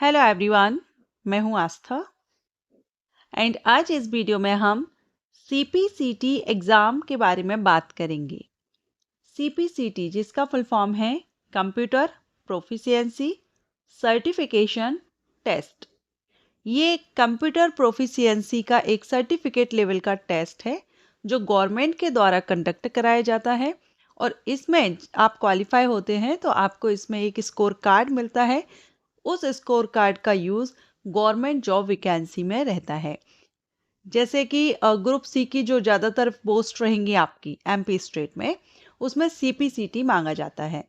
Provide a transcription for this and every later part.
Hello everyone, मैं हूं आस्था and आज इस वीडियो में हम सीपीसीटी एग्ज़ाम के बारे में बात करेंगे। सीपीसीटी जिसका फुल फॉर्म है कंप्यूटर प्रोफिशिएंसी सर्टिफिकेशन टेस्ट। ये कंप्यूटर प्रोफिशिएंसी का एक सर्टिफिकेट लेवल का टेस्ट है जो गवर्नमेंट के द्वारा कंडक्ट कराया जाता है और इसमें आप क्वालिफाई होते हैं तो आपको इसमें एक स्कोर कार्ड मिलता है। उस स्कोर कार्ड का यूज़ गवर्नमेंट जॉब वैकेंसी में रहता है। जैसे कि ग्रुप सी की जो ज़्यादातर पोस्ट रहेंगी आपकी एमपी स्टेट में, उसमें सीपीसीटी मांगा जाता है।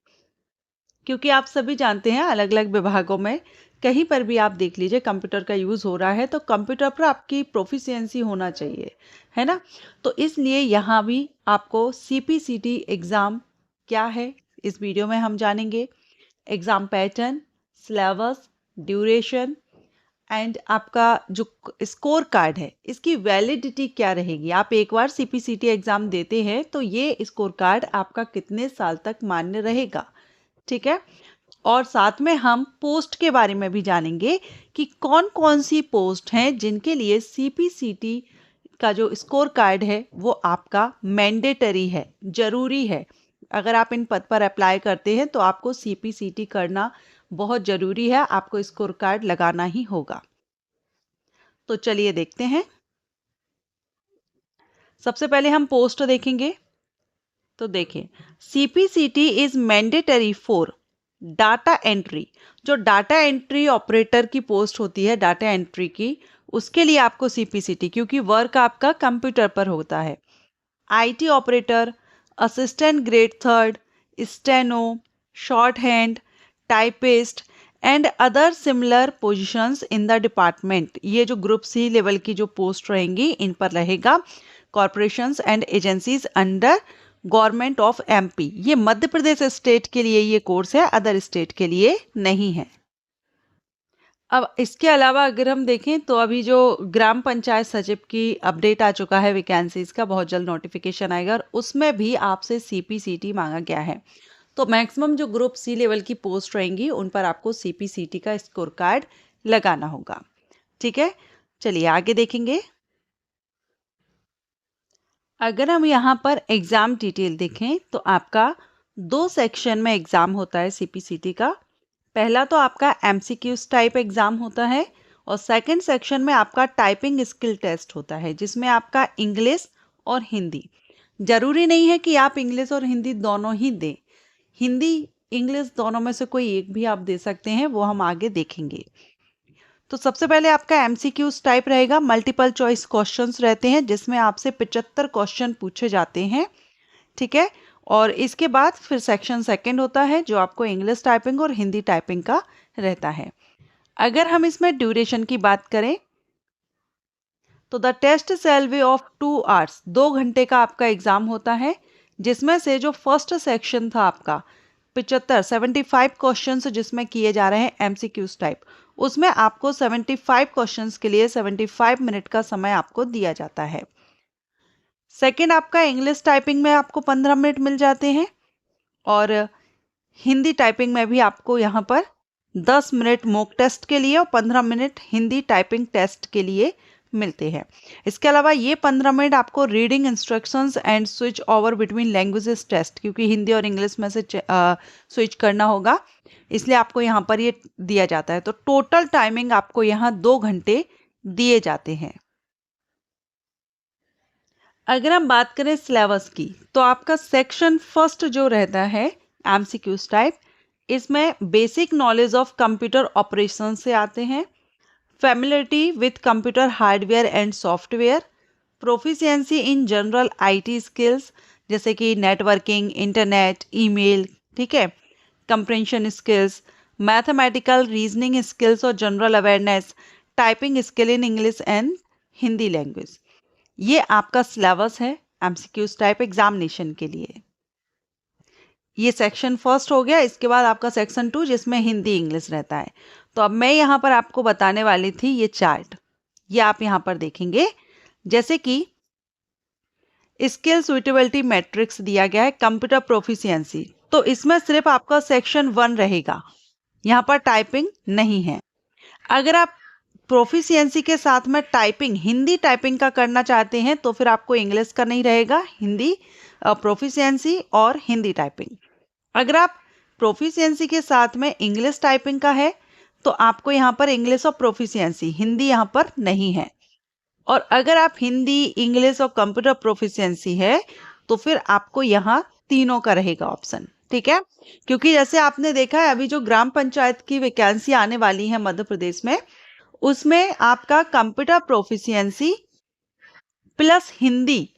क्योंकि आप सभी जानते हैं अलग अलग विभागों में कहीं पर भी आप देख लीजिए कंप्यूटर का यूज़ हो रहा है तो कंप्यूटर पर आपकी प्रोफिशिएंसी होना चाहिए, है ना। तो इसलिए यहाँ भी आपको सीपीसीटी एग्ज़ाम क्या है इस वीडियो में हम जानेंगे। Exam pattern, syllabus, duration and आपका जो स्कोर कार्ड है इसकी वैलिडिटी क्या रहेगी। आप एक बार सीपीसीटी एग्ज़ाम देते हैं तो ये स्कोर कार्ड आपका कितने साल तक मान्य रहेगा, ठीक है। और साथ में हम पोस्ट के बारे में भी जानेंगे कि कौन कौन सी पोस्ट हैं जिनके लिए सीपीसीटी का जो स्कोर कार्ड है वो आपका मैंडेटरी है, ज़रूरी है। अगर आप इन पद पर अप्लाई करते हैं तो आपको सीपीसीटी करना बहुत ज़रूरी है, आपको स्कोर कार्ड लगाना ही होगा। तो चलिए देखते हैं। सबसे पहले हम पोस्ट देखेंगे। तो देखिए, CPCT is mandatory for data entry. जो डाटा एंट्री ऑपरेटर की पोस्ट होती है डाटा एंट्री की, उसके लिए आपको सीपीसीटी, क्योंकि वर्क आपका कंप्यूटर पर होता है। IT operator, assistant grade third, steno, short hand, typist and other similar positions in the department. ये जो ग्रुप सी लेवल की जो पोस्ट रहेंगी इन पर रहेगा। Corporations and agencies under government of MP. ये मध्य प्रदेश स्टेट के लिए ये कोर्स है, अदर स्टेट के लिए नहीं है। अब इसके अलावा अगर हम देखें तो अभी जो ग्राम पंचायत सचिव की अपडेट आ चुका है वैकेंसीज का, बहुत जल्द नोटिफिकेशन आएगा और उसमें भी आपसे सीपीसीटी मांगा गया है। तो मैक्सिमम जो ग्रुप सी लेवल की पोस्ट रहेंगी उन पर आपको सीपीसीटी का स्कोर कार्ड लगाना होगा, ठीक है। चलिए आगे देखेंगे। अगर हम यहाँ पर एग्ज़ाम डिटेल देखें तो आपका 2 सेक्शन में एग्ज़ाम होता है सीपीसीटी का। पहला तो आपका एमसीक्यूज टाइप एग्ज़ाम होता है और सेकंड सेक्शन में आपका टाइपिंग स्किल टेस्ट होता है जिसमें आपका इंग्लिश और हिंदी। ज़रूरी नहीं है कि आप इंग्लिश और हिंदी दोनों ही दें, हिंदी इंग्लिश दोनों में से कोई एक भी आप दे सकते हैं, वो हम आगे देखेंगे। तो सबसे पहले आपका एमसीक्यूज टाइप रहेगा, मल्टीपल चॉइस क्वेश्चंस रहते हैं जिसमें आपसे 75 क्वेश्चन पूछे जाते हैं, ठीक है। और इसके बाद फिर सेक्शन सेकंड होता है जो आपको इंग्लिश टाइपिंग और हिंदी टाइपिंग का रहता है। अगर हम इसमें ड्यूरेशन की बात करें तो the test shall be of 2 hours, 2 घंटे का आपका एग्जाम होता है जिसमें से जो फर्स्ट सेक्शन था आपका 75 क्वेश्चंस जिसमें किए जा रहे हैं एमसीक्यूज टाइप, उसमें आपको 75 क्वेश्चंस के लिए 75 मिनट का समय आपको दिया जाता है। सेकंड आपका इंग्लिश टाइपिंग में आपको 15 मिनट मिल जाते हैं और हिंदी टाइपिंग में भी आपको यहाँ पर 10 मिनट मॉक टेस्ट के लिए और 15 मिनट हिंदी टाइपिंग टेस्ट के लिए मिलते हैं। इसके अलावा ये 15 मिनट आपको reading instructions and switch over between languages test, क्योंकि हिंदी और इंग्लिश में से स्विच करना होगा इसलिए आपको यहाँ पर ये दिया जाता है। तो टोटल टाइमिंग आपको यहाँ 2 घंटे दिए जाते हैं। अगर हम बात करें सिलेबस की तो आपका सेक्शन फर्स्ट जो रहता है एमसीक्यूज टाइप, इसमें basic knowledge of computer operation से आते हैं, familiarity with computer hardware and software, proficiency in general IT skills जैसे कि नेटवर्किंग, इंटरनेट, ईमेल, ठीक है, comprehension skills, mathematical reasoning skills और general awareness, typing skill in English and Hindi language. ये आपका सिलेबस है एमसीक्यूज टाइप एग्जामिनेशन के लिए। ये सेक्शन फर्स्ट हो गया। इसके बाद आपका सेक्शन 2 जिसमें हिंदी इंग्लिश रहता है। तो अब मैं यहाँ पर आपको बताने वाली थी ये चार्ट, ये आप यहाँ पर देखेंगे। जैसे कि स्किल सुइटेबिलिटी मैट्रिक्स दिया गया है कंप्यूटर प्रोफिशिएंसी, तो इसमें सिर्फ आपका सेक्शन 1 रहेगा, यहाँ पर टाइपिंग नहीं है। अगर आप प्रोफिशिएंसी के साथ में टाइपिंग, हिंदी टाइपिंग का करना चाहते हैं तो फिर आपको इंग्लिश का नहीं रहेगा, हिंदी प्रोफिशिएंसी और हिंदी टाइपिंग। अगर आप प्रोफिशिएंसी के साथ में इंग्लिश टाइपिंग का है तो आपको यहाँ पर इंग्लिश और प्रोफिशिएंसी, हिंदी यहाँ पर नहीं है। और अगर आप हिंदी, इंग्लिश और कंप्यूटर प्रोफिशिएंसी है तो फिर आपको यहाँ तीनों का रहेगा ऑप्शन, ठीक है। क्योंकि जैसे आपने देखा है अभी जो ग्राम पंचायत की वैकेंसी आने वाली है मध्य प्रदेश में, उसमें आपका computer proficiency plus Hindi,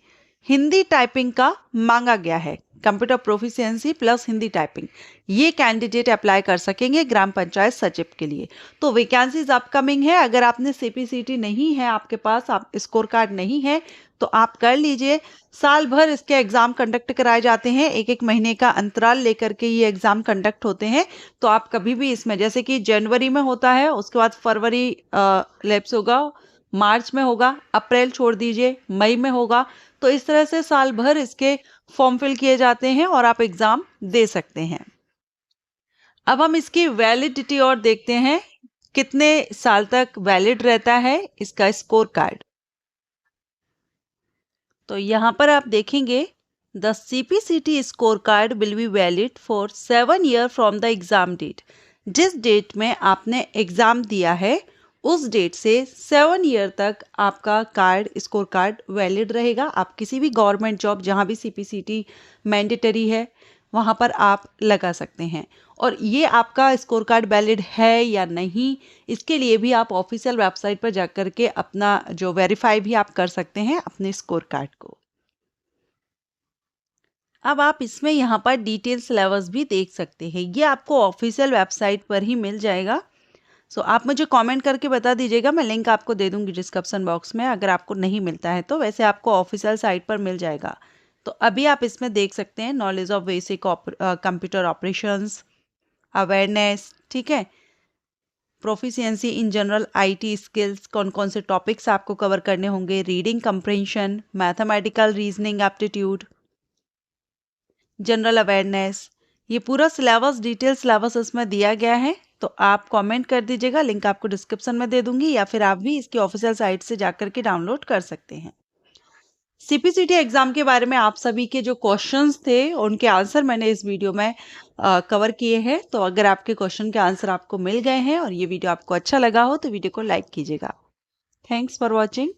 Hindi typing का मांगा गया है। Computer proficiency plus Hindi typing, ये कैंडिडेट अप्लाई कर सकेंगे ग्राम पंचायत सचिव के लिए। तो वैकेंसीज अपकमिंग है। अगर आपने सीपीसीटी नहीं है, आपके पास आप स्कोर कार्ड नहीं है, तो आप कर लीजिए। साल भर इसके एग्जाम कंडक्ट कराए जाते हैं, एक एक महीने का अंतराल लेकर के ये एग्जाम कंडक्ट होते हैं। तो आप कभी भी इसमें, जैसे कि जनवरी में होता है, उसके बाद फरवरी लैप्स होगा, मार्च में होगा, अप्रैल छोड़ दीजिए, मई में होगा। तो इस तरह से साल भर इसके फॉर्म फिल किए जाते हैं और आप एग्जाम दे सकते हैं। अब हम इसकी वैलिडिटी और देखते हैं, कितने साल तक वैलिड रहता है इसका स्कोर कार्ड। तो यहाँ पर आप देखेंगे, the CPCT score card will be valid for 7 year from the exam date. जिस डेट में आपने एग्जाम दिया है उस डेट से 7 ईयर तक आपका कार्ड, स्कोर कार्ड वैलिड रहेगा। आप किसी भी गवर्नमेंट जॉब जहाँ भी सीपीसीटी मैंडेटरी है वहाँ पर आप लगा सकते हैं। और ये आपका स्कोर कार्ड वैलिड है या नहीं, इसके लिए भी आप ऑफिशियल वेबसाइट पर जाकर के अपना जो वेरीफाई भी आप कर सकते हैं अपने स्कोर कार्ड को। अब आप इसमें यहाँ पर डिटेल सिलेबस भी देख सकते हैं, ये आपको ऑफिशियल वेबसाइट पर ही मिल जाएगा। सो आप मुझे कमेंट करके बता दीजिएगा, मैं लिंक आपको दे दूंगी डिस्क्रिप्शन बॉक्स में, अगर आपको नहीं मिलता है तो। वैसे आपको ऑफिशियल साइट पर मिल जाएगा। तो अभी आप इसमें देख सकते हैं knowledge of basic computer operations, awareness, ठीक है, proficiency in general IT skills, कौन कौन से टॉपिक्स आपको कवर करने होंगे, reading compression, mathematical reasoning aptitude, general awareness, ये पूरा सिलेबस, डिटेल सिलेबस इसमें दिया गया है। तो आप कमेंट कर दीजिएगा, लिंक आपको डिस्क्रिप्शन में दे दूंगी, या फिर आप भी इसकी ऑफिशियल साइट से जाकर के डाउनलोड कर सकते हैं। सीपीसीटी एग्जाम के बारे में आप सभी के जो क्वेश्चंस थे उनके आंसर मैंने इस वीडियो में कवर किए हैं। तो अगर आपके क्वेश्चन के आंसर आपको मिल गए हैं और ये वीडियो आपको अच्छा लगा हो तो वीडियो को लाइक कीजिएगा। Thanks for watching.